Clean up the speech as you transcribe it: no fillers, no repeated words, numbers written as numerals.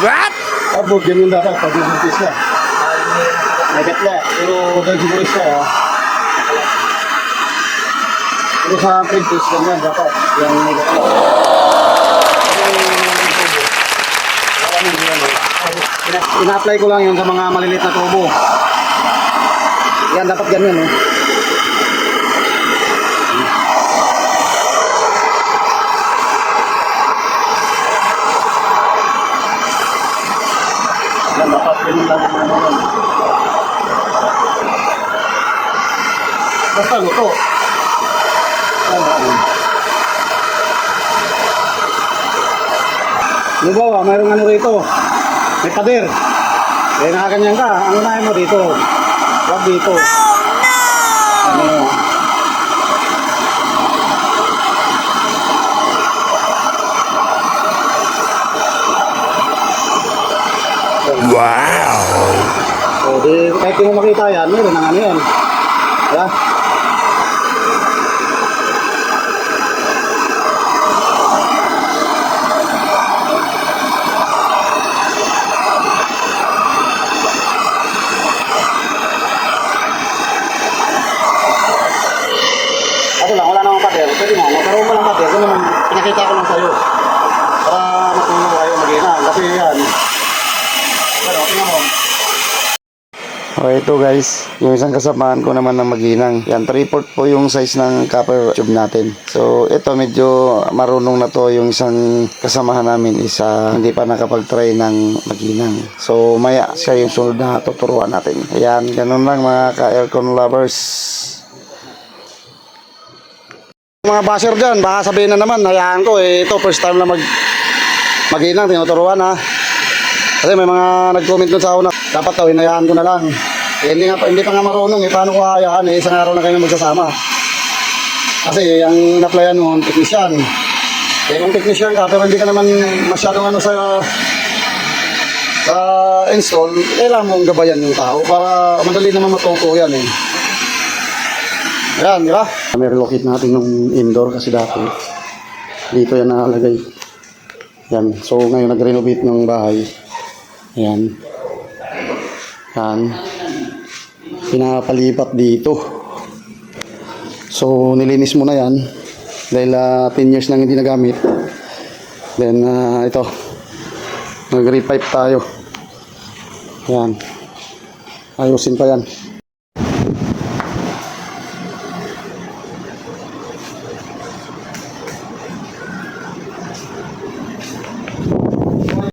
What? Tapos ganyan dapat pag nabuntis ka. Nagat na. Pero dahil siguro siya ha. Pero sa pregnancy ganyan dapat. Yung nagat na. Ina-apply ko lang yun sa mga maliliit na tubo. Yan dapat ganyan eh. Yan dapat ganyan lang yung ano yun. Basta luto. Lubawa, mayroong ano rito. May pader. Kaya nakaganyan ka. Ang unahin mo dito. Huwag dito. Ano? Wow! So, kahit di mo makita yan, meron ang ano yan. Diba? Ako lang, wala namang pader. Pwede mo, magkaroon mo ng pader. Kung naman, pinakita ko lang sa'yo. Para matulong kayo mag-ina. Kasi yan. Pero, tingnan mo. Okay, ito guys, yung isang kasamaan ko naman ng maginang. Yan, 3/4 po yung size ng copper tube natin. So, ito medyo marunong na to yung isang kasamahan namin. Isa hindi pa nakapag-try ng maginang. So, maya siya yung sunod na tuturuan natin. Ayan, ganun lang mga ka-aircon lovers. Mga basher dyan, baka sabihin na naman, hayaan ko eh, ito first time na maginang, tinuturuan ha. Kasi may mga nag-comment dun sa una, dapat daw, hinayaan ko na lang. Eh, hindi pa nga marunong eh, paano ko hayaan eh, isang araw na kayo magsasama. Kasi ang na-applyan mo, technician. Eh kung technician ka, pero hindi ka naman masyadong ano sa install, kailangan mong gabayan yung tao para madali naman matuto yan eh. Ayan, di ba? May-relocate natin yung indoor kasi dati dito yan nakalagay. Yan. So ngayon nag-renovate ng bahay. Ayan. Yan. Pinapalipat dito. So nilinis mo na yan dahil 10 years nang hindi nagamit. Then ito. Nag-repipe tayo. Ayan. Ayusin pa yan.